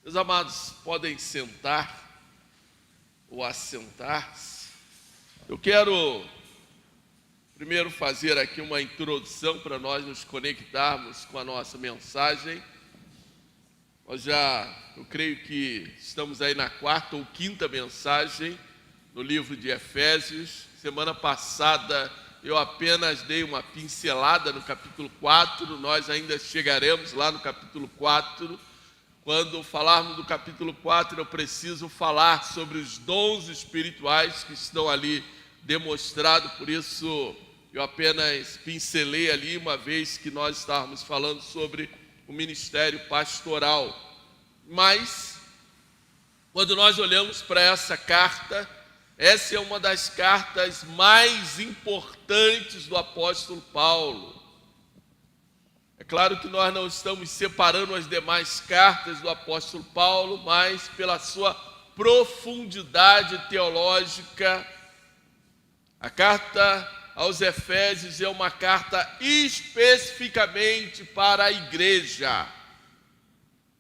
Meus amados, podem sentar ou assentar-se. Eu quero primeiro fazer aqui uma introdução para nós nos conectarmos com a nossa mensagem. Eu creio que estamos aí na quarta ou quinta mensagem no livro de Efésios. Semana passada eu apenas dei uma pincelada no capítulo 4, nós ainda chegaremos lá no capítulo 4. Quando falarmos do capítulo 4, eu preciso falar sobre os dons espirituais que estão ali demonstrados, por isso eu apenas pincelei ali, uma vez que nós estávamos falando sobre o ministério pastoral. Mas, quando nós olhamos para essa carta, essa é uma das cartas mais importantes do apóstolo Paulo. É claro que nós não estamos separando as demais cartas do apóstolo Paulo, mas pela sua profundidade teológica, a carta aos Efésios é uma carta especificamente para a igreja.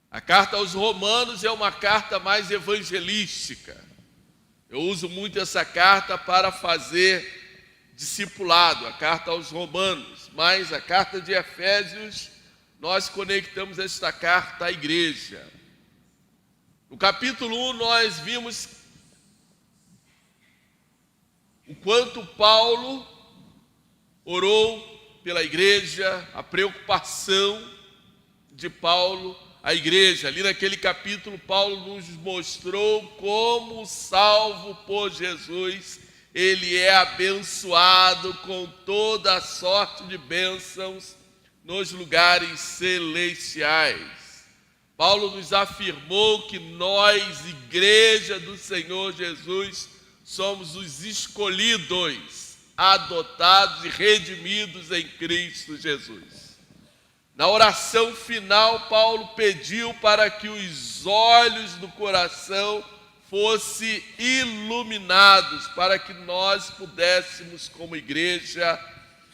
A carta aos Romanos é uma carta mais evangelística. Eu uso muito essa carta para fazer discipulado, a carta aos Romanos, mas a carta de Efésios, nós conectamos esta carta à igreja. No capítulo 1, nós vimos o quanto Paulo orou pela igreja, a preocupação de Paulo, a igreja. Ali naquele capítulo, Paulo nos mostrou como, salvo por Jesus, ele é abençoado com toda a sorte de bênçãos nos lugares celestiais. Paulo nos afirmou que nós, igreja do Senhor Jesus, somos os escolhidos, adotados e redimidos em Cristo Jesus. Na oração final, Paulo pediu para que os olhos do coração fossem iluminados, para que nós pudéssemos, como igreja,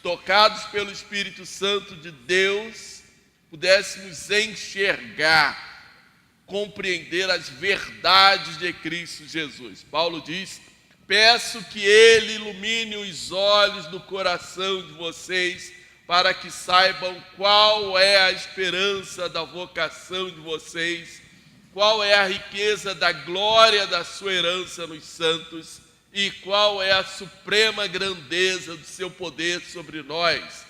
tocados pelo Espírito Santo de Deus, pudéssemos enxergar, compreender as verdades de Cristo Jesus. Paulo diz: peço que Ele ilumine os olhos do coração de vocês, para que saibam qual é a esperança da vocação de vocês, qual é a riqueza da glória da sua herança nos santos e qual é a suprema grandeza do seu poder sobre nós,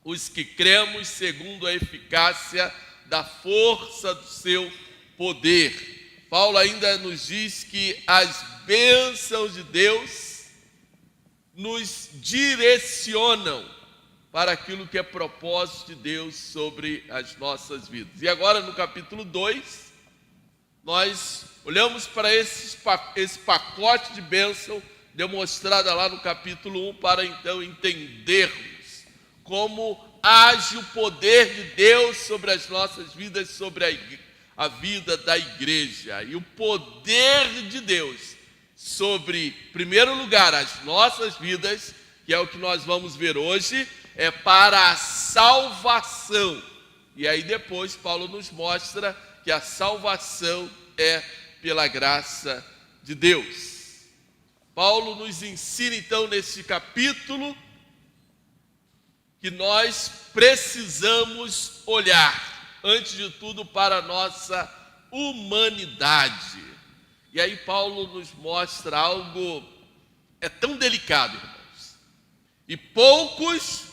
os que cremos segundo a eficácia da força do seu poder. Paulo ainda nos diz que as bênçãos de Deus nos direcionam para aquilo que é propósito de Deus sobre as nossas vidas. E agora no capítulo 2, nós olhamos para esse pacote de bênção demonstrada lá no capítulo 1, para então entendermos como age o poder de Deus sobre as nossas vidas, sobre a vida da igreja. E o poder de Deus sobre, em primeiro lugar, as nossas vidas, que é o que nós vamos ver hoje, é para a salvação. E aí depois Paulo nos mostra que a salvação é pela graça de Deus. Paulo nos ensina então nesse capítulo que nós precisamos olhar, antes de tudo, para a nossa humanidade. E aí Paulo nos mostra algo tão delicado, irmãos, e poucos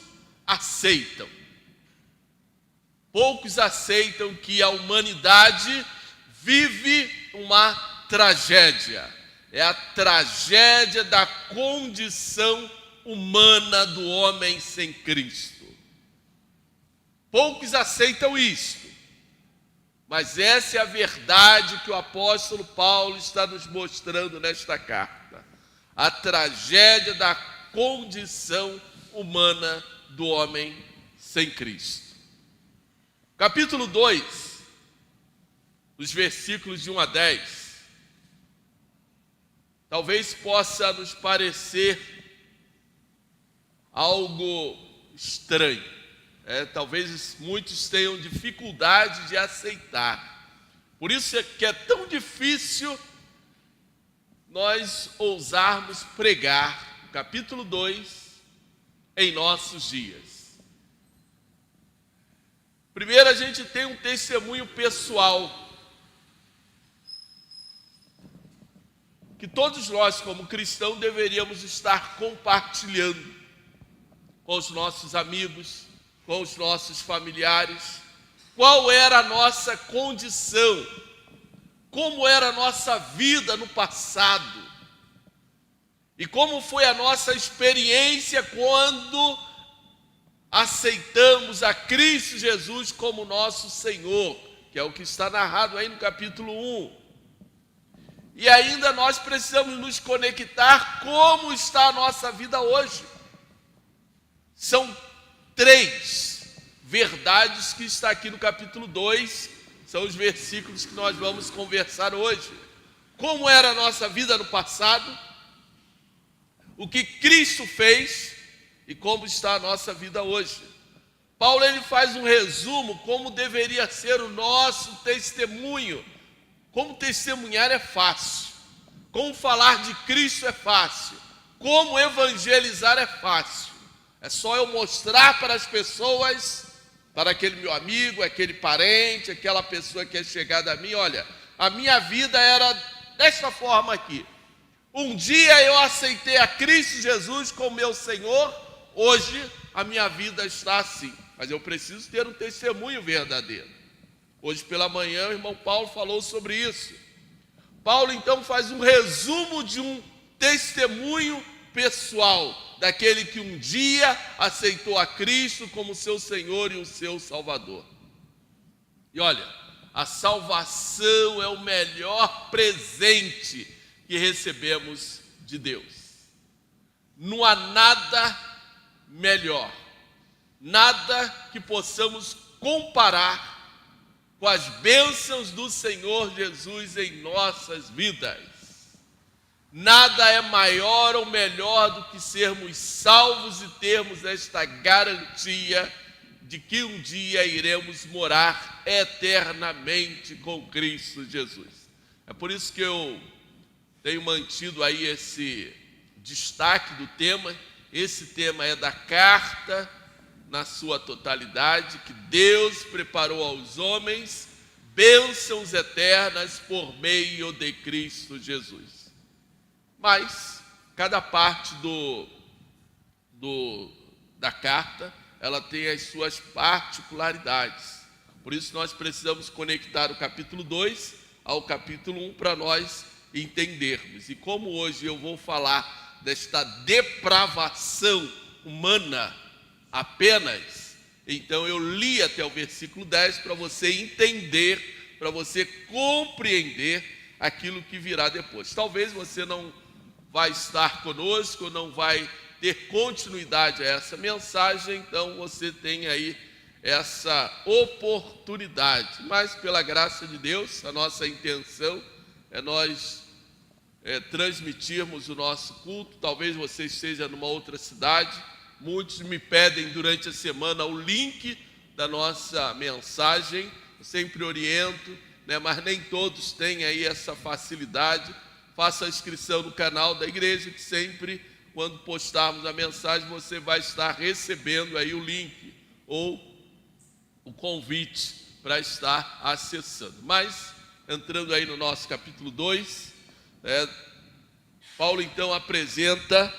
aceitam que a humanidade vive uma tragédia. É a tragédia da condição humana do homem sem Cristo. Poucos aceitam isto, mas essa é a verdade que o apóstolo Paulo está nos mostrando nesta carta. A tragédia da condição humana do homem sem Cristo. Capítulo 2, os versículos de 1 a 10, talvez possa nos parecer algo estranho. Talvez muitos tenham dificuldade de aceitar. Por isso é que é tão difícil nós ousarmos pregar o capítulo 2 em nossos dias. Primeiro, a gente tem um testemunho pessoal que todos nós, como cristãos, deveríamos estar compartilhando com os nossos amigos, com os nossos familiares. Qual era a nossa condição? Como era a nossa vida no passado? E como foi a nossa experiência quando aceitamos a Cristo Jesus como nosso Senhor, que é o que está narrado aí no capítulo 1. E ainda nós precisamos nos conectar como está a nossa vida hoje. São 3 verdades que está aqui no capítulo 2, são os versículos que nós vamos conversar hoje. Como era a nossa vida no passado, o que Cristo fez e como está a nossa vida hoje. Paulo ele faz um resumo como deveria ser o nosso testemunho. Como testemunhar é fácil, como falar de Cristo é fácil, como evangelizar é fácil. É só eu mostrar para as pessoas, para aquele meu amigo, aquele parente, aquela pessoa que é chegada a mim, olha, a minha vida era desta forma aqui. Um dia eu aceitei a Cristo Jesus como meu Senhor, hoje a minha vida está assim. Mas eu preciso ter um testemunho verdadeiro. Hoje pela manhã o irmão Paulo falou sobre isso. Paulo então faz um resumo de um testemunho pessoal, daquele que um dia aceitou a Cristo como seu Senhor e o seu Salvador. E olha, a salvação é o melhor presente que recebemos de Deus. Não há nada melhor, nada que possamos comparar com as bênçãos do Senhor Jesus em nossas vidas. Nada é maior ou melhor do que sermos salvos e termos esta garantia de que um dia iremos morar eternamente com Cristo Jesus. É por isso que eu tenho mantido aí esse destaque do tema. Esse tema é da carta na sua totalidade, que Deus preparou aos homens bênçãos eternas por meio de Cristo Jesus. Mas cada parte da carta, ela tem as suas particularidades. Por isso nós precisamos conectar o capítulo 2 ao capítulo 1 para nós entendermos. E como hoje eu vou falar desta depravação humana apenas, então eu li até o versículo 10 para você entender, para você compreender aquilo que virá depois. Talvez você não vai estar conosco, não vai ter continuidade a essa mensagem, então você tem aí essa oportunidade. Mas pela graça de Deus, a nossa intenção é nós transmitirmos o nosso culto. Talvez você esteja numa outra cidade. Muitos me pedem durante a semana o link da nossa mensagem. Eu sempre oriento, mas nem todos têm aí essa facilidade. Faça a inscrição no canal da igreja, que sempre, quando postarmos a mensagem, você vai estar recebendo aí o link ou o convite para estar acessando. Mas, entrando aí no nosso capítulo 2, Paulo então apresenta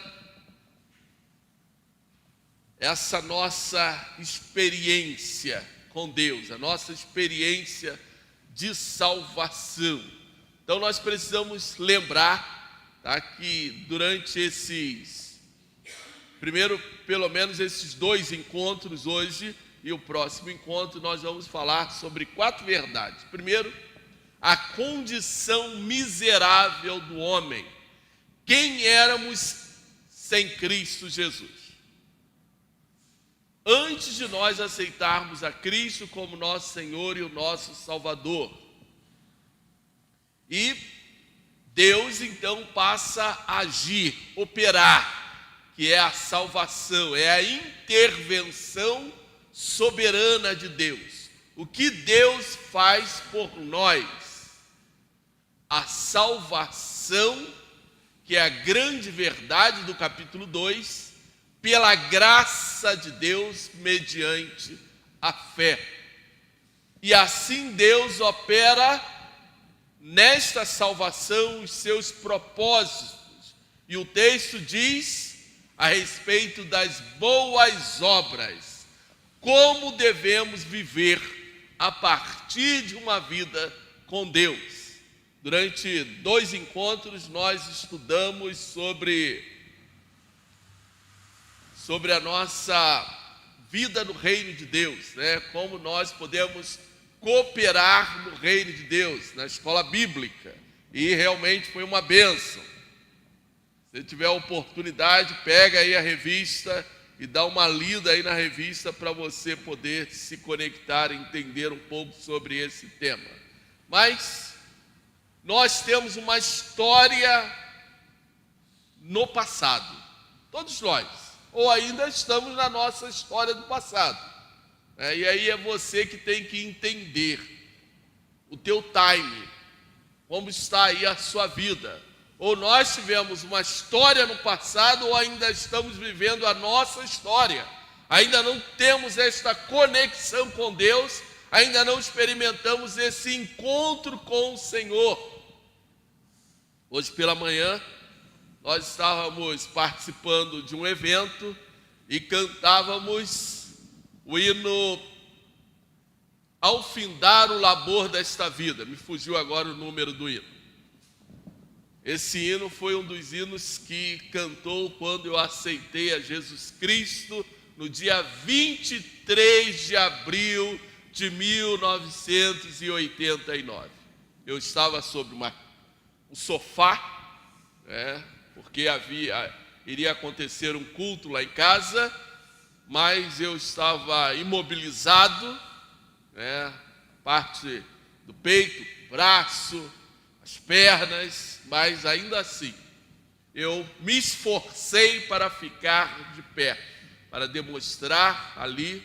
essa nossa experiência com Deus, a nossa experiência de salvação. Então nós precisamos lembrar, tá, que durante pelo menos esses 2 encontros hoje e o próximo encontro, nós vamos falar sobre 4 verdades. Primeiro, a condição miserável do homem. Quem éramos sem Cristo Jesus? Antes de nós aceitarmos a Cristo como nosso Senhor e o nosso Salvador. E Deus então passa a agir, operar, que é a salvação, é a intervenção soberana de Deus. O que Deus faz por nós? a salvação, que é a grande verdade do capítulo 2, pela graça de Deus mediante a fé. E assim Deus opera nesta salvação os seus propósitos. E o texto diz a respeito das boas obras, como devemos viver a partir de uma vida com Deus. Durante 2 encontros nós estudamos sobre a nossa vida no reino de Deus, né? Como nós podemos cooperar no reino de Deus, na escola bíblica. E realmente foi uma bênção. Se tiver a oportunidade, pega aí a revista e dá uma lida aí na revista para você poder se conectar e entender um pouco sobre esse tema. Mas nós temos uma história no passado, todos nós, ou ainda estamos na nossa história do passado. E aí é você que tem que entender o teu time, como está aí a sua vida. Ou nós tivemos uma história no passado, ou ainda estamos vivendo a nossa história. Ainda não temos esta conexão com Deus, ainda não experimentamos esse encontro com o Senhor. Hoje pela manhã, nós estávamos participando de um evento e cantávamos o hino Ao Findar o Labor desta Vida. Me fugiu agora o número do hino. Esse hino foi um dos hinos que cantou quando eu aceitei a Jesus Cristo no dia 23 de abril de 1989. Eu estava sobre um sofá, porque iria acontecer um culto lá em casa, mas eu estava imobilizado, parte do peito, braço, as pernas, mas ainda assim, eu me esforcei para ficar de pé, para demonstrar ali,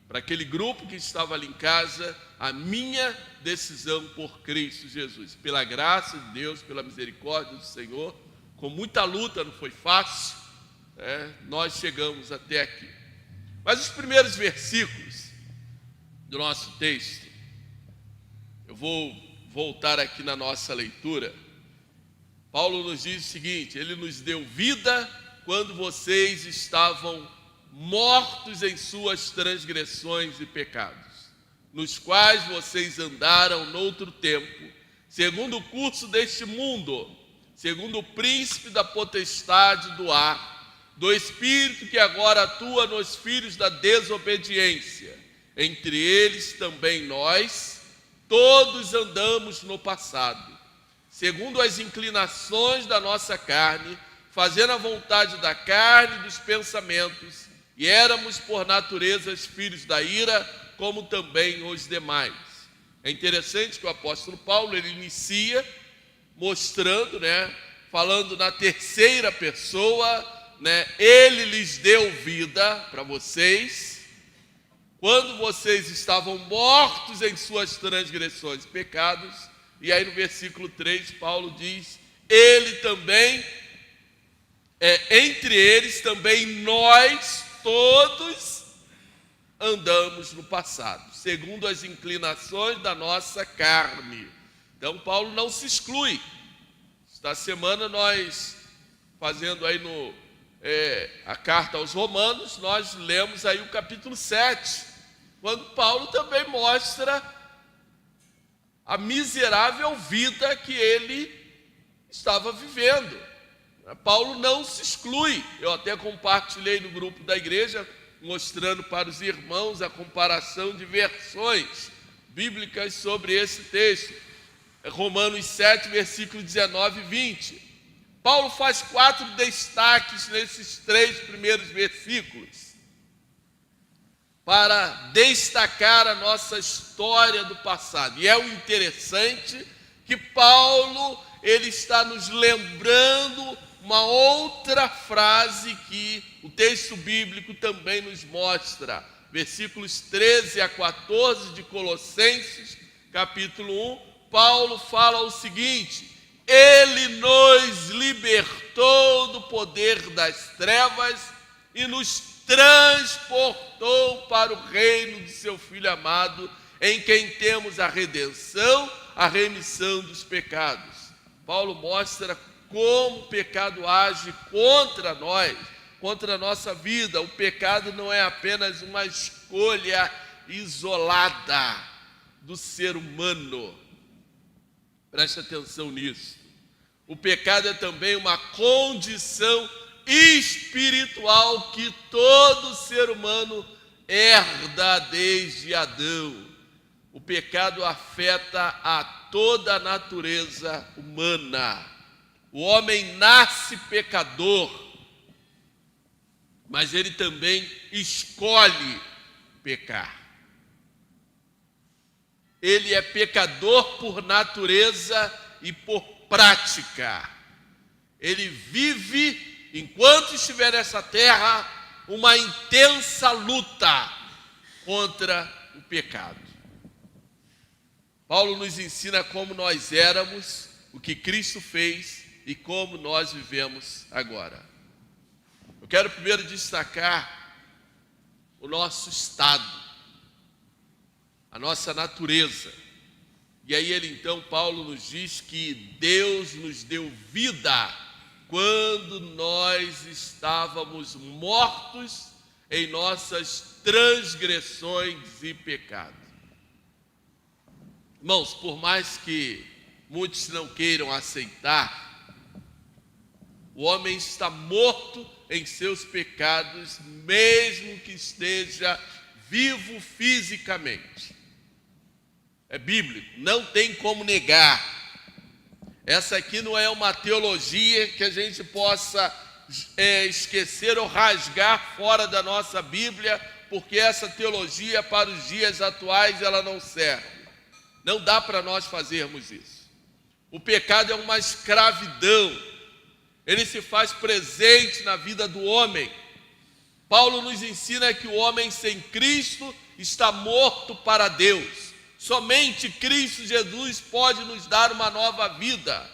para aquele grupo que estava ali em casa, a minha decisão por Cristo Jesus. Pela graça de Deus, pela misericórdia do Senhor, com muita luta, não foi fácil, nós chegamos até aqui. Mas os primeiros versículos do nosso texto, eu vou voltar aqui na nossa leitura. Paulo nos diz o seguinte: ele nos deu vida quando vocês estavam mortos em suas transgressões e pecados, nos quais vocês andaram noutro tempo, segundo o curso deste mundo, segundo o príncipe da potestade do ar, do espírito que agora atua nos filhos da desobediência. Entre eles também nós todos andamos no passado, segundo as inclinações da nossa carne, fazendo a vontade da carne e dos pensamentos, e éramos por natureza filhos da ira, como também os demais. É interessante que o apóstolo Paulo, ele inicia mostrando, falando na terceira pessoa, ele lhes deu vida para vocês, quando vocês estavam mortos em suas transgressões e pecados. E aí no versículo 3, Paulo diz, ele também, entre eles também nós todos andamos no passado, segundo as inclinações da nossa carne. Então Paulo não se exclui. Esta semana nós, fazendo aí a carta aos Romanos, nós lemos aí o capítulo 7, quando Paulo também mostra a miserável vida que ele estava vivendo. Paulo não se exclui. Eu até compartilhei no grupo da igreja, mostrando para os irmãos a comparação de versões bíblicas sobre esse texto. Romanos 7, versículo 19 e 20. Paulo faz 4 destaques nesses 3 primeiros versículos, para destacar a nossa história do passado. E é o interessante que Paulo, ele está nos lembrando uma outra frase que o texto bíblico também nos mostra. Versículos 13 a 14 de Colossenses, capítulo 1, Paulo fala o seguinte: Ele nos libertou do poder das trevas e nos transportou para o reino de seu Filho amado, em quem temos a redenção, a remissão dos pecados. Paulo mostra como o pecado age contra nós, contra a nossa vida. O pecado não é apenas uma escolha isolada do ser humano. Preste atenção nisso. O pecado é também uma condição espiritual que todo ser humano herda desde Adão. O pecado afeta a toda a natureza humana. O homem nasce pecador, mas ele também escolhe pecar. Ele é pecador por natureza e por prática. Ele vive, enquanto estiver nessa terra, uma intensa luta contra o pecado. Paulo nos ensina como nós éramos, o que Cristo fez e como nós vivemos agora. Eu quero primeiro destacar o nosso estado, a nossa natureza. E aí Paulo nos diz que Deus nos deu vida quando nós estávamos mortos em nossas transgressões e pecados. Irmãos, por mais que muitos não queiram aceitar, o homem está morto em seus pecados, mesmo que esteja vivo fisicamente. É bíblico, não tem como negar. Essa aqui não é uma teologia que a gente possa esquecer ou rasgar fora da nossa Bíblia, porque essa teologia para os dias atuais ela não serve. Não dá para nós fazermos isso. O pecado é uma escravidão. Ele se faz presente na vida do homem. Paulo nos ensina que o homem sem Cristo está morto para Deus. Somente Cristo Jesus pode nos dar uma nova vida.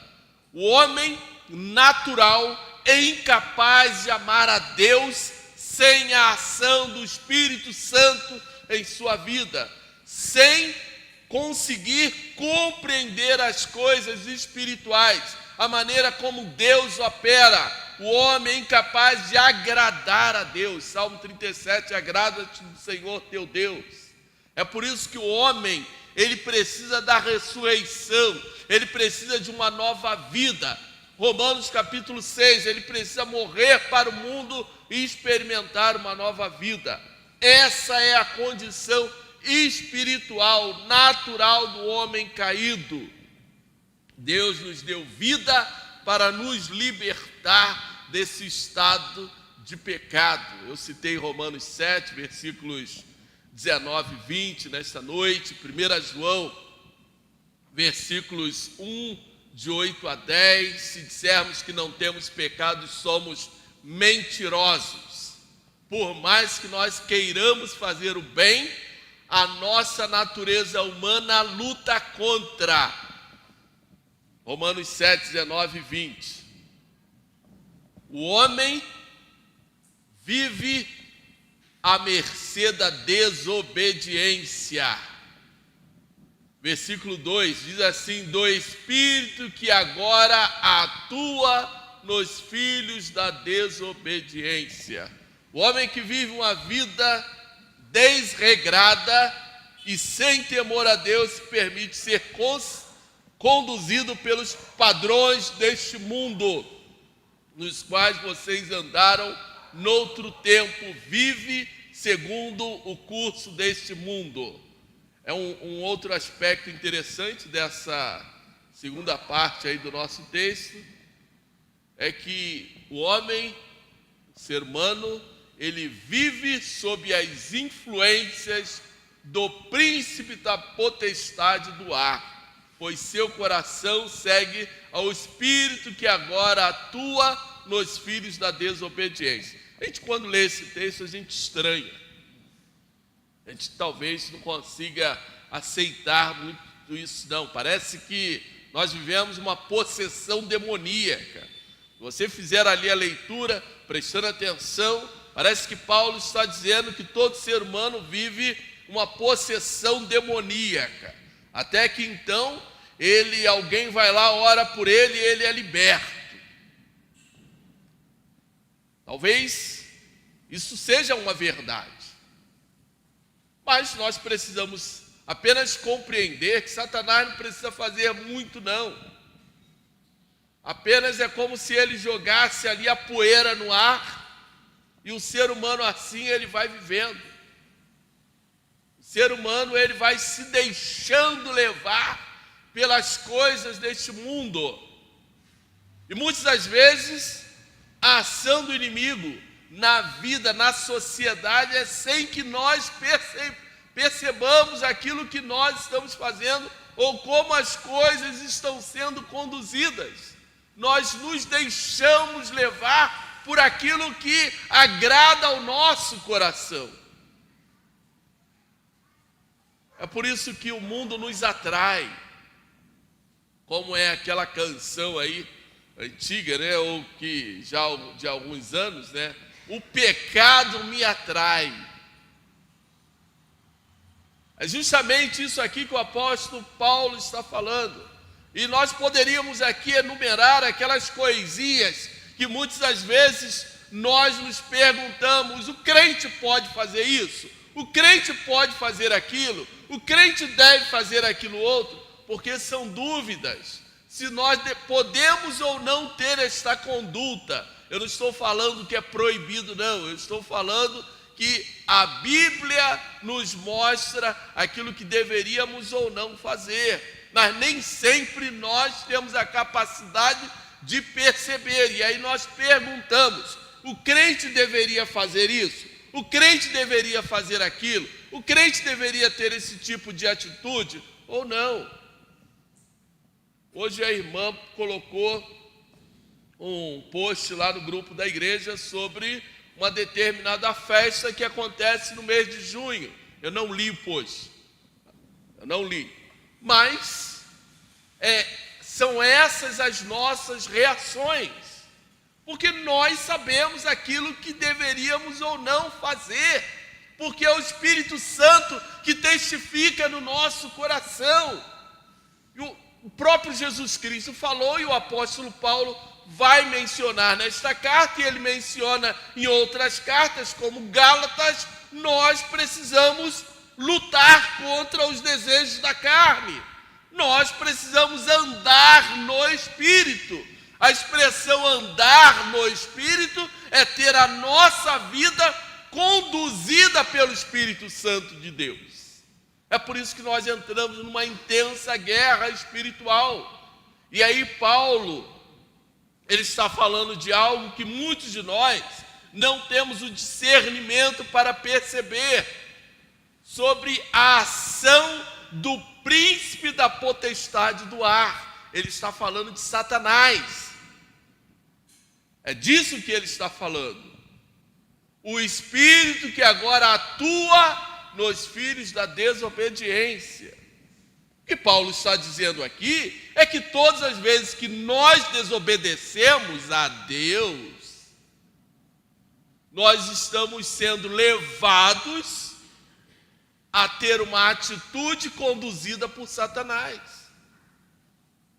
O homem natural é incapaz de amar a Deus sem a ação do Espírito Santo em sua vida, sem conseguir compreender as coisas espirituais, a maneira como Deus opera. O homem é incapaz de agradar a Deus. Salmo 37, agrada-te do Senhor teu Deus. É por isso que o homem, ele precisa da ressurreição, ele precisa de uma nova vida. Romanos capítulo 6, ele precisa morrer para o mundo e experimentar uma nova vida. Essa é a condição espiritual, natural do homem caído. Deus nos deu vida para nos libertar desse estado de pecado. Eu citei Romanos 7, versículos 19 e 20 nesta noite. 1 João, versículos 1, de 8 a 10. Se dissermos que não temos pecados, somos mentirosos. Por mais que nós queiramos fazer o bem, a nossa natureza humana luta contra. Romanos 7, 19 e 20. O homem vive à mercê da desobediência. Versículo 2 diz assim: do Espírito que agora atua nos filhos da desobediência. O homem que vive uma vida desregrada e sem temor a Deus se permite ser conduzido pelos padrões deste mundo, nos quais vocês andaram noutro tempo, vive segundo o curso deste mundo. É um outro aspecto interessante dessa segunda parte aí do nosso texto, é que o homem, o ser humano, ele vive sob as influências do príncipe da potestade do ar, pois seu coração segue ao espírito que agora atua nos filhos da desobediência. A gente, quando lê esse texto, a gente estranha. A gente talvez não consiga aceitar muito isso, não. Parece que nós vivemos uma possessão demoníaca. Se você fizer ali a leitura, prestando atenção, parece que Paulo está dizendo que todo ser humano vive uma possessão demoníaca. Até que então, alguém vai lá, ora por ele e ele é liberto. Talvez isso seja uma verdade. Mas nós precisamos apenas compreender que Satanás não precisa fazer muito, não. Apenas é como se ele jogasse ali a poeira no ar, e o ser humano assim ele vai vivendo. O ser humano ele vai se deixando levar pelas coisas deste mundo. E muitas das vezes a ação do inimigo na vida, na sociedade, é sem que nós percebamos aquilo que nós estamos fazendo ou como as coisas estão sendo conduzidas. Nós nos deixamos levar por aquilo que agrada ao nosso coração. É por isso que o mundo nos atrai, como é aquela canção aí, antiga, né, ou que já de alguns anos, né? O pecado me atrai. É justamente isso aqui que o apóstolo Paulo está falando. E nós poderíamos aqui enumerar aquelas coisinhas que muitas das vezes nós nos perguntamos: o crente pode fazer isso? O crente pode fazer aquilo? O crente deve fazer aquilo outro? Porque são dúvidas. Se nós podemos ou não ter esta conduta. Eu não estou falando que é proibido, não. Eu estou falando que a Bíblia nos mostra aquilo que deveríamos ou não fazer. Mas nem sempre nós temos a capacidade de perceber. E aí nós perguntamos: o crente deveria fazer isso? O crente deveria fazer aquilo? O crente deveria ter esse tipo de atitude ou não? Hoje a irmã colocou um post lá no grupo da igreja sobre uma determinada festa que acontece no mês de junho. Eu não li o post. Eu não li. Mas são essas as nossas reações. Porque nós sabemos aquilo que deveríamos ou não fazer. Porque é o Espírito Santo que testifica no nosso coração. O próprio Jesus Cristo falou, e o apóstolo Paulo vai mencionar nesta carta, e ele menciona em outras cartas, como Gálatas: nós precisamos lutar contra os desejos da carne. Nós precisamos andar no Espírito. A expressão andar no Espírito é ter a nossa vida conduzida pelo Espírito Santo de Deus. É por isso que nós entramos numa intensa guerra espiritual. E aí Paulo, ele está falando de algo que muitos de nós não temos o discernimento para perceber, sobre a ação do príncipe da potestade do ar. Ele está falando de Satanás. É disso que ele está falando. O espírito que agora atua nos filhos da desobediência. O que Paulo está dizendo aqui é que todas as vezes que nós desobedecemos a Deus, nós estamos sendo levados a ter uma atitude conduzida por Satanás.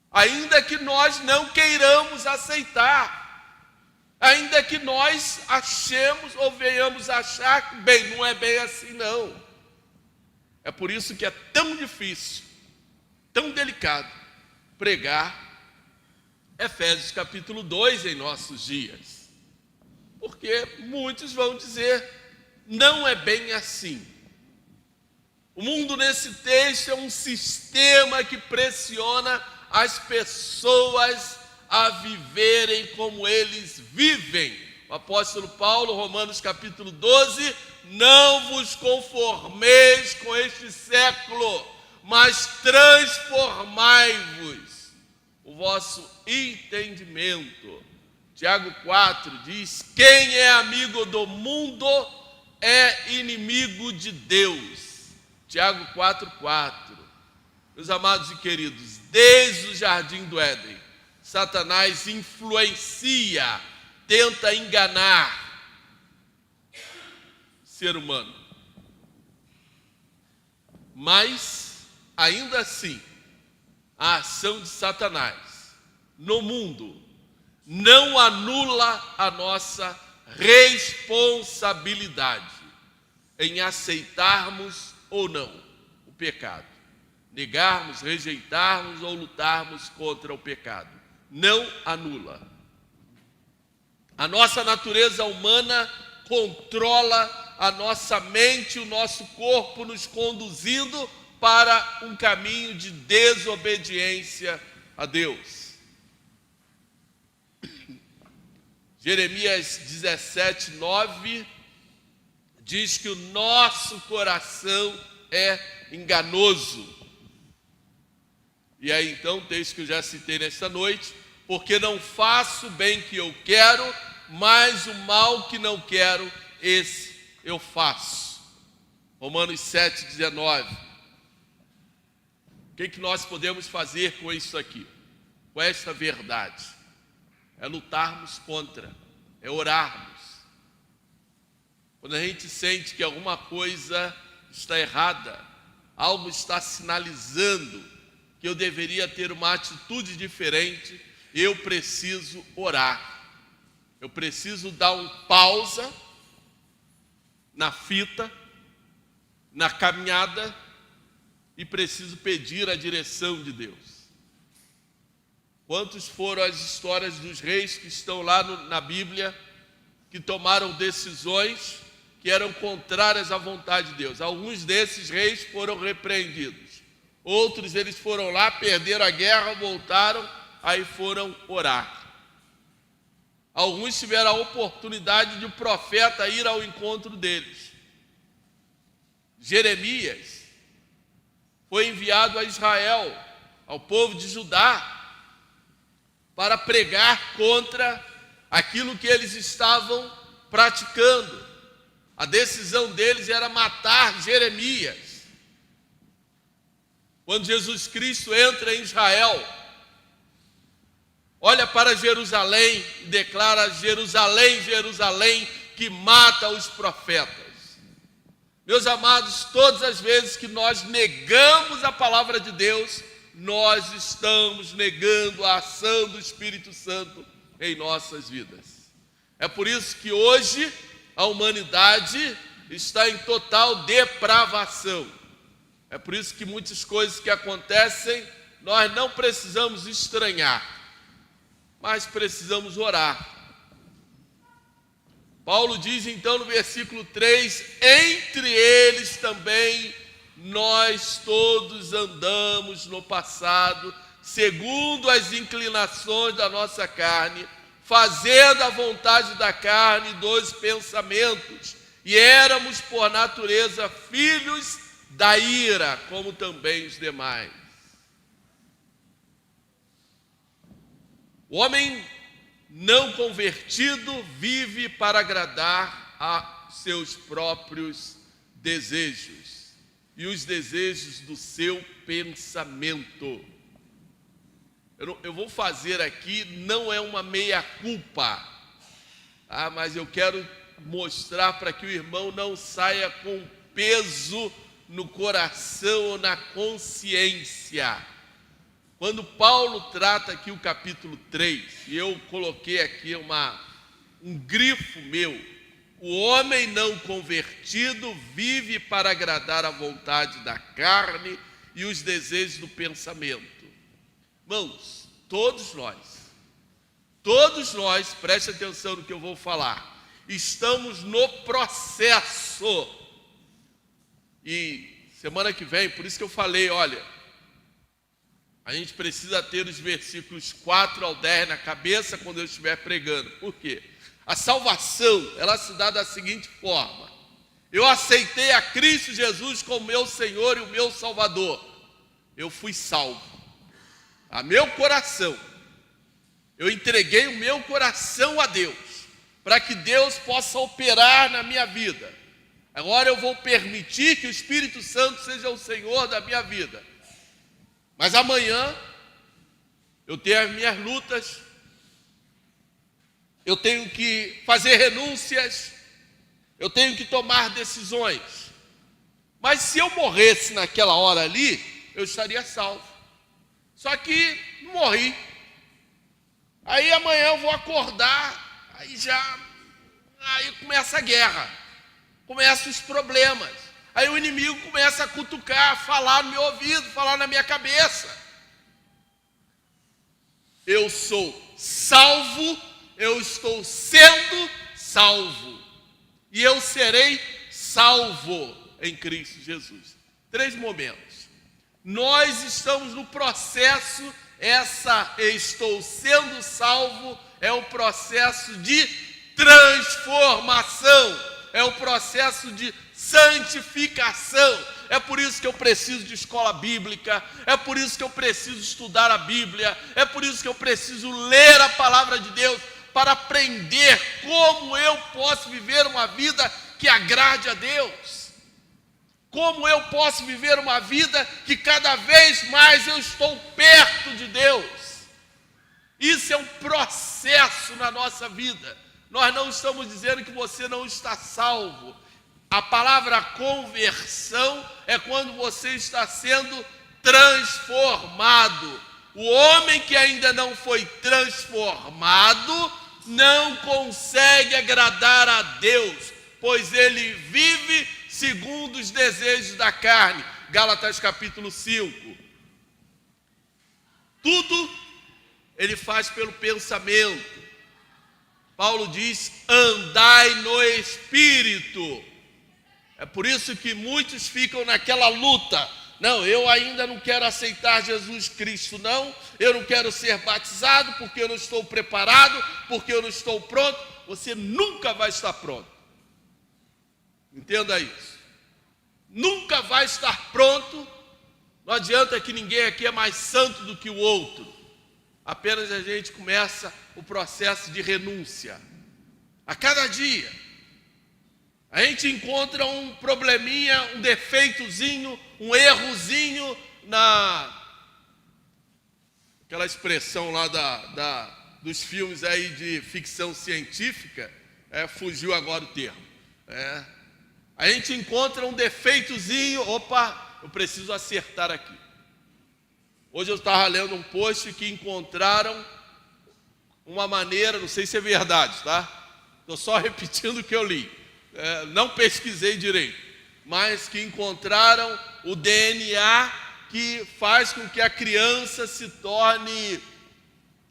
Ainda que nós não queiramos aceitar, ainda que nós achemos ou venhamos achar que, bem, não é bem assim, não. É por isso que é tão difícil, tão delicado, pregar Efésios capítulo 2 em nossos dias. Porque muitos vão dizer: não é bem assim. O mundo nesse texto é um sistema que pressiona as pessoas a viverem como eles vivem. O apóstolo Paulo, Romanos capítulo 12: não vos conformeis com este século, mas transformai-vos o vosso entendimento. Tiago 4 diz: quem é amigo do mundo é inimigo de Deus. Tiago 4:4. Meus amados e queridos, desde o jardim do Éden, Satanás influencia, tenta enganar o ser humano. Mas, ainda assim, a ação de Satanás no mundo não anula a nossa responsabilidade em aceitarmos ou não o pecado, negarmos, rejeitarmos ou lutarmos contra o pecado. Não anula. A nossa natureza humana controla a nossa mente, o nosso corpo, nos conduzindo para um caminho de desobediência a Deus. Jeremias 17:9 diz que o nosso coração é enganoso. E aí então, o texto que eu já citei nesta noite: porque não faço o bem que eu quero, mas o mal que não quero, esse eu faço. Romanos 7:19. O que nós podemos fazer com isso aqui? Com esta verdade? É lutarmos contra, é orarmos. Quando a gente sente que alguma coisa está errada, algo está sinalizando que eu deveria ter uma atitude diferente, eu preciso orar. Eu preciso dar um pausa na fita, na caminhada, e preciso pedir a direção de Deus. Quantos foram as histórias dos reis que estão lá na Bíblia, que tomaram decisões que eram contrárias à vontade de Deus? Alguns desses reis foram repreendidos. Outros, eles foram lá, perderam a guerra, voltaram, aí foram orar. Alguns tiveram a oportunidade de o profeta ir ao encontro deles. Jeremias foi enviado a Israel, ao povo de Judá, para pregar contra aquilo que eles estavam praticando. A decisão deles era matar Jeremias. Quando Jesus Cristo entra em Israel, olha para Jerusalém e declara: Jerusalém, Jerusalém, que mata os profetas. Meus amados, todas as vezes que nós negamos a palavra de Deus, nós estamos negando a ação do Espírito Santo em nossas vidas. É por isso que hoje a humanidade está em total depravação. É por isso que muitas coisas que acontecem, nós não precisamos estranhar, mas precisamos orar. Paulo diz então no versículo 3: entre eles também nós todos andamos no passado, segundo as inclinações da nossa carne, fazendo a vontade da carne e dos pensamentos, e éramos por natureza filhos da ira, como também os demais. O homem não convertido vive para agradar a seus próprios desejos e os desejos do seu pensamento. Eu vou fazer aqui, não é uma meia-culpa, mas eu quero mostrar para que o irmão não saia com peso no coração ou na consciência. Quando Paulo trata aqui o capítulo 3, e eu coloquei aqui um grifo meu: o homem não convertido vive para agradar a vontade da carne e os desejos do pensamento. Irmãos, todos nós, preste atenção no que eu vou falar, estamos no processo. E semana que vem, por isso que eu falei, olha, a gente precisa ter os versículos 4 ao 10 na cabeça quando eu estiver pregando. Por quê? A salvação, ela se dá da seguinte forma: eu aceitei a Cristo Jesus como meu Senhor e o meu Salvador. Eu fui salvo. A meu coração, eu entreguei o meu coração a Deus, para que Deus possa operar na minha vida. Agora eu vou permitir que o Espírito Santo seja o Senhor da minha vida. Mas amanhã eu tenho as minhas lutas, eu tenho que fazer renúncias, eu tenho que tomar decisões. Mas se eu morresse naquela hora ali, eu estaria salvo. Só que não morri. Aí amanhã eu vou acordar, aí começa a guerra, começam os problemas. Aí o inimigo começa a cutucar, falar no meu ouvido, falar na minha cabeça. Eu sou salvo, eu estou sendo salvo. E eu serei salvo em Cristo Jesus. 3 momentos. Nós estamos no processo, estou sendo salvo, é o processo de transformação, é o processo de santificação. É por isso que eu preciso de escola bíblica, é por isso que eu preciso estudar a Bíblia, é por isso que eu preciso ler a palavra de Deus, para aprender como eu posso viver uma vida que agrade a Deus. Como eu posso viver uma vida que cada vez mais eu estou perto de Deus. Isso é um processo na nossa vida. Nós não estamos dizendo que você não está salvo. A palavra conversão é quando você está sendo transformado. O homem que ainda não foi transformado não consegue agradar a Deus, pois ele vive segundo os desejos da carne. Gálatas capítulo 5. Tudo ele faz pelo pensamento. Paulo diz: andai no Espírito. É por isso que muitos ficam naquela luta. Não, eu ainda não quero aceitar Jesus Cristo, não. Eu não quero ser batizado porque eu não estou preparado, porque eu não estou pronto. Você nunca vai estar pronto. Entenda isso. Nunca vai estar pronto. Não adianta que ninguém aqui é mais santo do que o outro. Apenas a gente começa o processo de renúncia. A cada dia, a gente encontra um probleminha, um defeitozinho, um errozinho aquela expressão lá dos filmes aí de ficção científica, fugiu agora o termo. A gente encontra um defeitozinho, opa, eu preciso acertar aqui. Hoje eu estava lendo um post que encontraram uma maneira, não sei se é verdade, tá? Estou só repetindo o que eu li. Não pesquisei direito, mas que encontraram o DNA que faz com que a criança se torne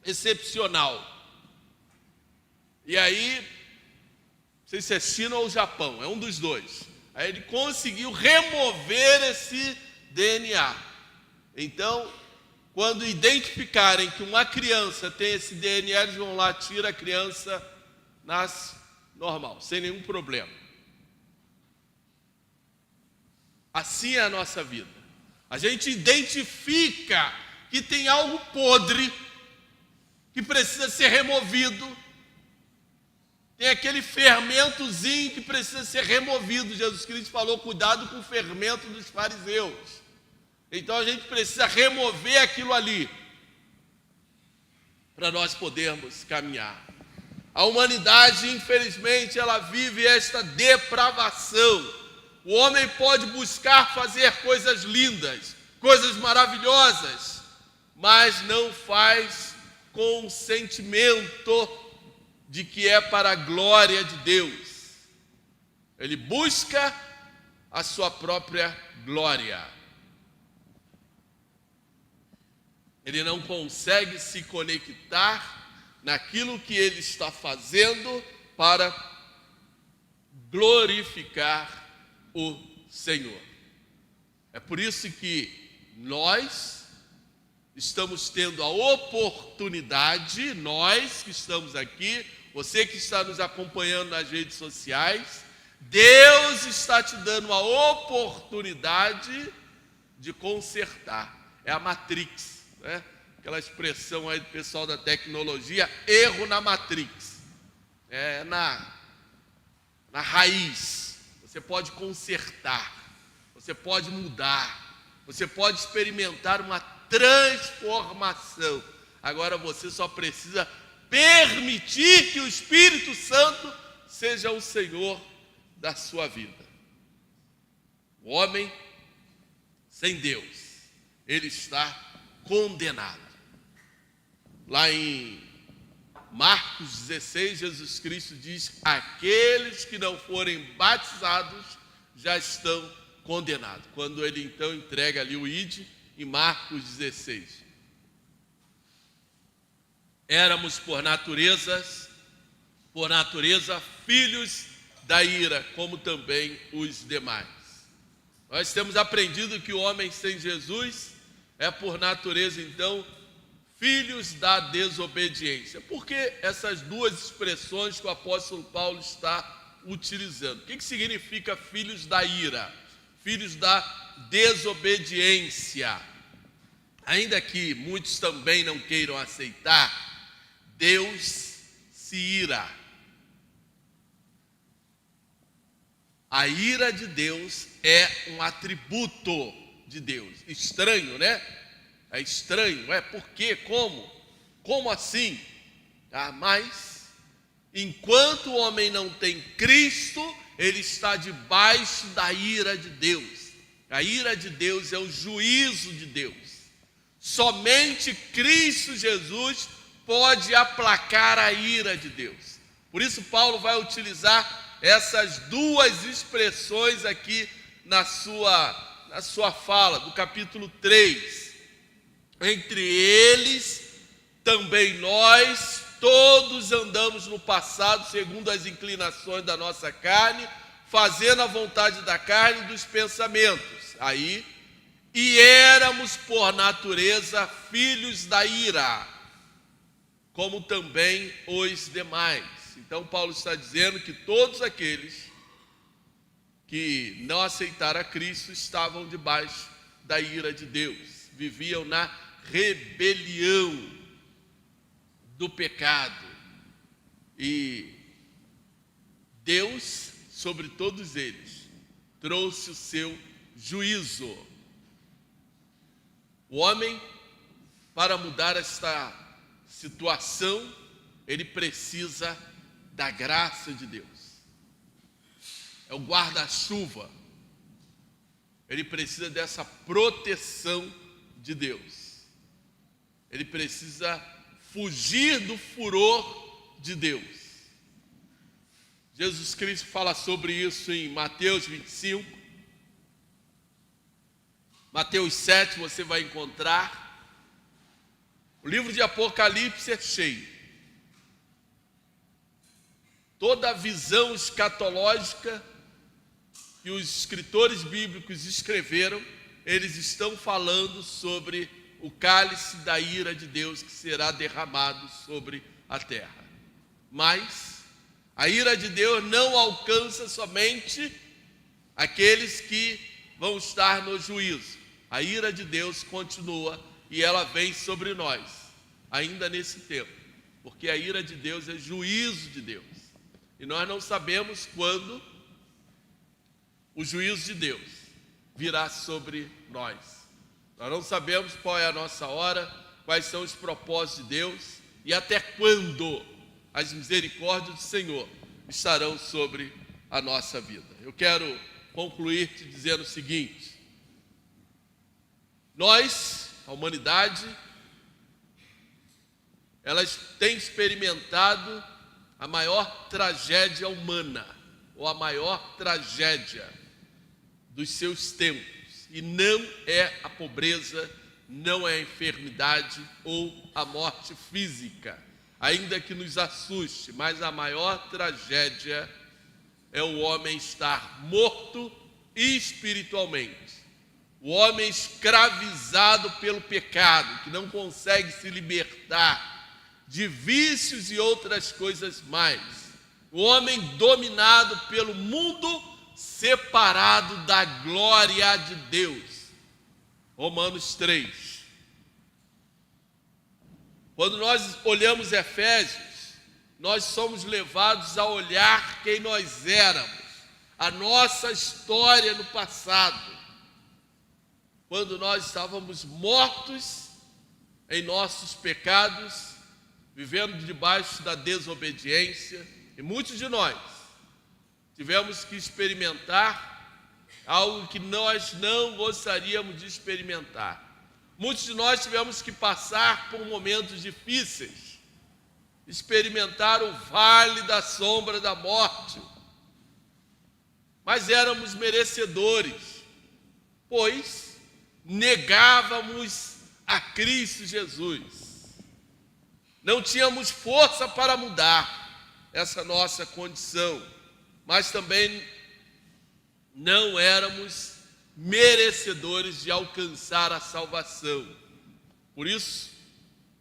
excepcional. E aí, não sei se é China ou Japão, é um dos dois. Aí ele conseguiu remover esse DNA. Então, quando identificarem que uma criança tem esse DNA, eles vão lá, tira a criança, nasce normal, sem nenhum problema. Assim é a nossa vida. A gente identifica que tem algo podre, que precisa ser removido. Tem aquele fermentozinho que precisa ser removido. Jesus Cristo falou, cuidado com o fermento dos fariseus. Então a gente precisa remover aquilo ali, para nós podermos caminhar. A humanidade, infelizmente, ela vive esta depravação. O homem pode buscar fazer coisas lindas, coisas maravilhosas, mas não faz com o sentimento de que é para a glória de Deus. Ele busca a sua própria glória. Ele não consegue se conectar naquilo que ele está fazendo para glorificar o Senhor. É por isso que nós estamos tendo a oportunidade, nós que estamos aqui, você que está nos acompanhando nas redes sociais, Deus está te dando a oportunidade de consertar. É a Matrix, né? Aquela expressão aí do pessoal da tecnologia, erro na Matrix. É na raiz. Você pode consertar, você pode mudar, você pode experimentar uma transformação. Agora você só precisa permitir que o Espírito Santo seja o Senhor da sua vida. O homem sem Deus, ele está condenado. Lá em Marcos 16, Jesus Cristo diz: aqueles que não forem batizados já estão condenados. Quando ele então entrega ali o ide, em Marcos 16. Éramos por natureza filhos da ira, como também os demais. Nós temos aprendido que o homem sem Jesus é por natureza, então, filhos da desobediência. Por que essas duas expressões que o apóstolo Paulo está utilizando? O que significa filhos da ira? Filhos da desobediência. Ainda que muitos também não queiram aceitar, Deus se ira. A ira de Deus é um atributo de Deus. Estranho, né? É estranho, é? Por quê? Como? Como assim? Mas, enquanto o homem não tem Cristo, ele está debaixo da ira de Deus. A ira de Deus é o juízo de Deus. Somente Cristo Jesus pode aplacar a ira de Deus. Por isso Paulo vai utilizar essas duas expressões aqui na sua fala, do capítulo 3. Entre eles, também nós, todos andamos no passado, segundo as inclinações da nossa carne, fazendo a vontade da carne e dos pensamentos. E éramos por natureza filhos da ira, como também os demais. Então Paulo está dizendo que todos aqueles que não aceitaram a Cristo estavam debaixo da ira de Deus, viviam na rebelião do pecado. E Deus, sobre todos eles, trouxe o seu juízo. O homem, para mudar esta situação, ele precisa da graça de Deus. É o guarda-chuva. Ele precisa dessa proteção de Deus. Ele precisa fugir do furor de Deus. Jesus Cristo fala sobre isso em Mateus 25. Mateus 7 você vai encontrar. O livro de Apocalipse é cheio. Toda a visão escatológica que os escritores bíblicos escreveram, eles estão falando sobre o cálice da ira de Deus que será derramado sobre a terra. Mas a ira de Deus não alcança somente aqueles que vão estar no juízo. A ira de Deus continua e ela vem sobre nós, ainda nesse tempo, porque a ira de Deus é juízo de Deus. E nós não sabemos quando o juízo de Deus virá sobre nós. Nós não sabemos qual é a nossa hora, quais são os propósitos de Deus e até quando as misericórdias do Senhor estarão sobre a nossa vida. Eu quero concluir te dizendo o seguinte: nós, a humanidade, elas têm experimentado a maior tragédia humana, ou a maior tragédia dos seus tempos. E não é a pobreza, não é a enfermidade ou a morte física, ainda que nos assuste, mas a maior tragédia é o homem estar morto espiritualmente. O homem escravizado pelo pecado, que não consegue se libertar de vícios e outras coisas mais. O homem dominado pelo mundo, separado da glória de Deus. Romanos 3. Quando nós olhamos Efésios, nós somos levados a olhar quem nós éramos, a nossa história no passado. quando nós estávamos mortos em nossos pecados, vivendo debaixo da desobediência, e muitos de nós tivemos que experimentar algo que nós não gostaríamos de experimentar. Muitos de nós tivemos que passar por momentos difíceis, experimentar o vale da sombra da morte, mas éramos merecedores, pois negávamos a Cristo Jesus. Não tínhamos força para mudar essa nossa condição, mas também não éramos merecedores de alcançar a salvação. Por isso,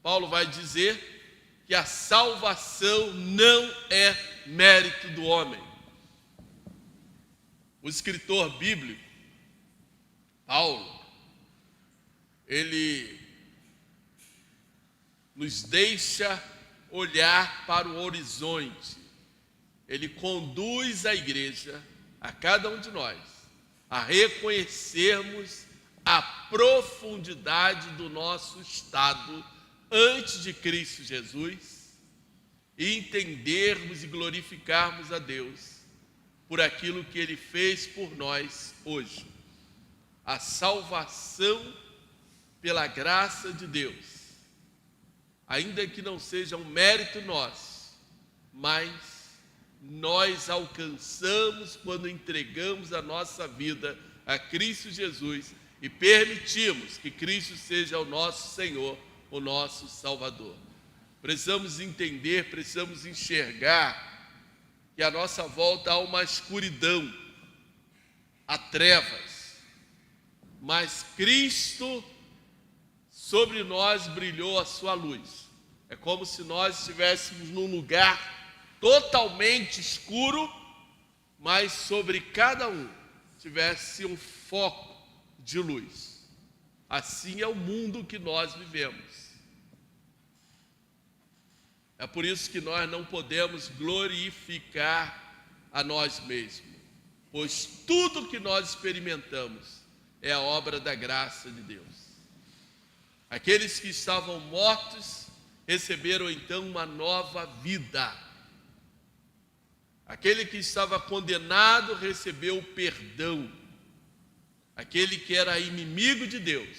Paulo vai dizer que a salvação não é mérito do homem. O escritor bíblico, Paulo, ele nos deixa olhar para o horizonte. Ele conduz a igreja, a cada um de nós, a reconhecermos a profundidade do nosso estado antes de Cristo Jesus e entendermos e glorificarmos a Deus por aquilo que Ele fez por nós hoje. A salvação pela graça de Deus, ainda que não seja um mérito nosso, mas nós alcançamos quando entregamos a nossa vida a Cristo Jesus e permitimos que Cristo seja o nosso Senhor, o nosso Salvador. Precisamos entender, precisamos enxergar que à nossa volta há uma escuridão, há trevas, mas Cristo sobre nós brilhou a sua luz. É como se nós estivéssemos num lugar totalmente escuro, mas sobre cada um tivesse um foco de luz. Assim é o mundo que nós vivemos. É por isso que nós não podemos glorificar a nós mesmos, pois tudo que nós experimentamos é a obra da graça de Deus. Aqueles que estavam mortos receberam então uma nova vida. Aquele que estava condenado recebeu o perdão. Aquele que era inimigo de Deus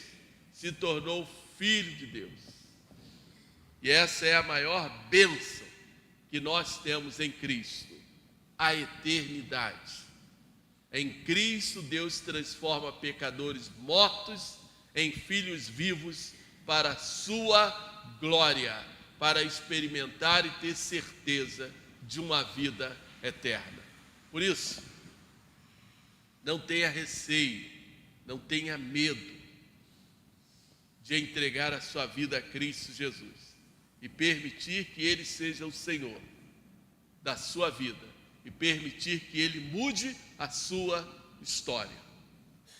se tornou filho de Deus. E essa é a maior bênção que nós temos em Cristo, a eternidade. Em Cristo, Deus transforma pecadores mortos em filhos vivos para a sua glória, para experimentar e ter certeza de uma vida eterna. Por isso, não tenha receio, não tenha medo de entregar a sua vida a Cristo Jesus e permitir que Ele seja o Senhor da sua vida e permitir que Ele mude a sua história.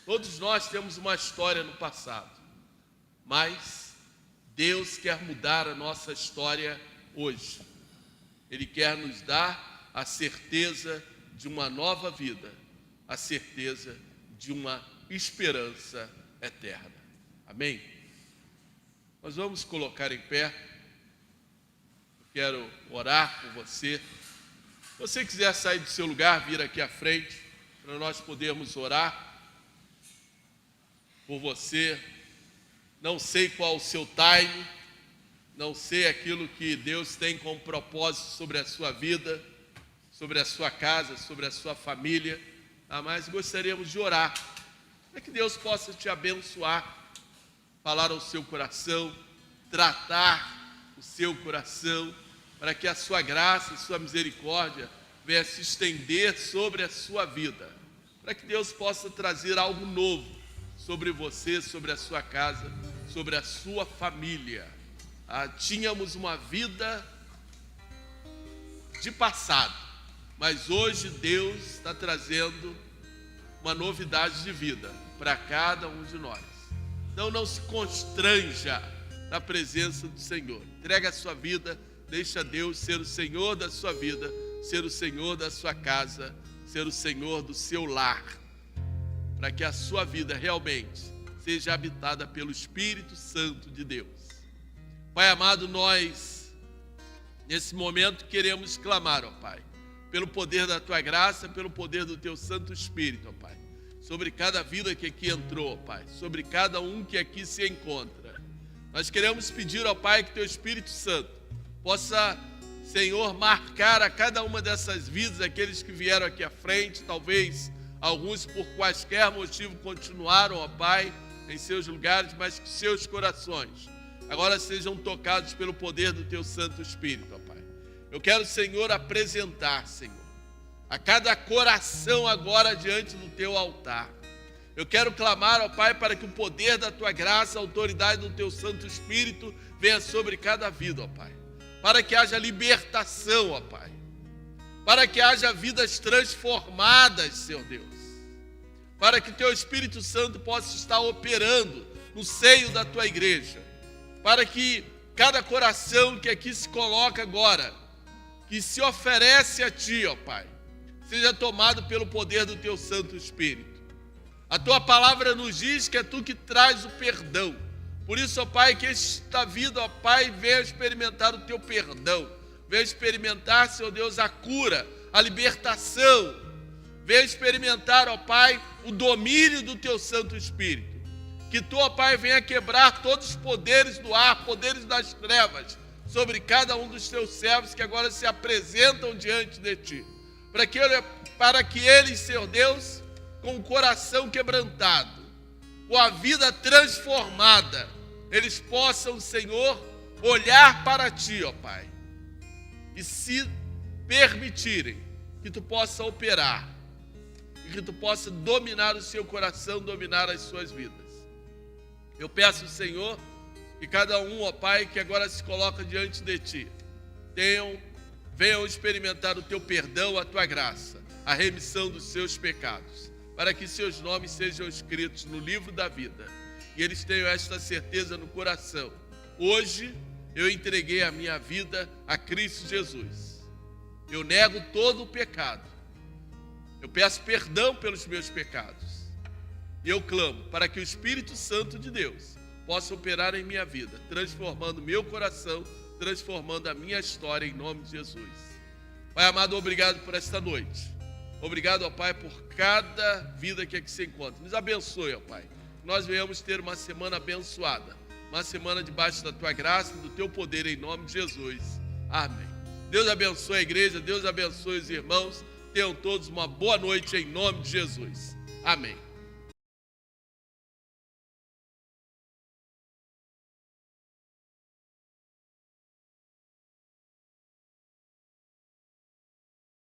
Todos nós temos uma história no passado, mas Deus quer mudar a nossa história hoje. Ele quer nos dar a certeza de uma nova vida, a certeza de uma esperança eterna. Amém? Nós vamos colocar em pé. Quero orar por você. Se você quiser sair do seu lugar, vir aqui à frente, para nós podermos orar por você. Não sei qual o seu time, não sei aquilo que Deus tem como propósito sobre a sua vida, sobre a sua casa, sobre a sua família, mas gostaríamos de orar, para que Deus possa te abençoar, falar ao seu coração, tratar o seu coração, para que a sua graça e sua misericórdia venha se estender sobre a sua vida, para que Deus possa trazer algo novo sobre você, sobre a sua casa, sobre a sua família. Tínhamos uma vida de passado, mas hoje Deus está trazendo uma novidade de vida para cada um de nós. Então não se constranja na presença do Senhor. Entrega a sua vida, deixa Deus ser o Senhor da sua vida, ser o Senhor da sua casa, ser o Senhor do seu lar, para que a sua vida realmente seja habitada pelo Espírito Santo de Deus. Pai amado, nós, nesse momento, queremos clamar, ó Pai, pelo poder da Tua graça, pelo poder do Teu Santo Espírito, ó Pai, sobre cada vida que aqui entrou, ó Pai, sobre cada um que aqui se encontra. Nós queremos pedir, ó Pai, que Teu Espírito Santo possa, Senhor, marcar a cada uma dessas vidas, aqueles que vieram aqui à frente, talvez alguns por quaisquer motivo continuaram, ó Pai, em seus lugares, mas que seus corações agora sejam tocados pelo poder do Teu Santo Espírito, ó Pai. Eu quero, Senhor, apresentar, Senhor, a cada coração agora diante do Teu altar. Eu quero clamar, ó Pai, para que o poder da Tua graça, a autoridade do Teu Santo Espírito venha sobre cada vida, ó Pai. Para que haja libertação, ó Pai. Para que haja vidas transformadas, Senhor Deus. Para que Teu Espírito Santo possa estar operando no seio da Tua igreja. Para que cada coração que aqui se coloca agora, que se oferece a Ti, ó Pai, seja tomado pelo poder do Teu Santo Espírito. A Tua palavra nos diz que é Tu que traz o perdão. Por isso, ó Pai, que esta vida, ó Pai, venha experimentar o Teu perdão. Venha experimentar, Senhor Deus, a cura, a libertação. Venha experimentar, ó Pai, o domínio do Teu Santo Espírito. Que Tu, ó Pai, venha quebrar todos os poderes do ar, poderes das trevas, sobre cada um dos Teus servos que agora se apresentam diante de Ti. Para que eles, Senhor Deus, com o coração quebrantado, com a vida transformada, eles possam, Senhor, olhar para Ti, ó Pai, e se permitirem que Tu possa operar, e que Tu possa dominar o seu coração, dominar as suas vidas. Eu peço, Senhor, que cada um, ó Pai, que agora se coloca diante de Ti, venham experimentar o Teu perdão, a Tua graça, a remissão dos seus pecados, para que seus nomes sejam escritos no livro da vida, e eles tenham esta certeza no coração. Hoje eu entreguei a minha vida a Cristo Jesus. Eu nego todo o pecado. Eu peço perdão pelos meus pecados. E eu clamo para que o Espírito Santo de Deus possa operar em minha vida, transformando meu coração, transformando a minha história em nome de Jesus. Pai amado, obrigado por esta noite. Obrigado, ó Pai, por cada vida que aqui se encontra. Nos abençoe, ó Pai. Nós venhamos ter uma semana abençoada. Uma semana debaixo da Tua graça, do Teu poder, em nome de Jesus. Amém. Deus abençoe a igreja, Deus abençoe os irmãos. Tenham todos uma boa noite em nome de Jesus. Amém.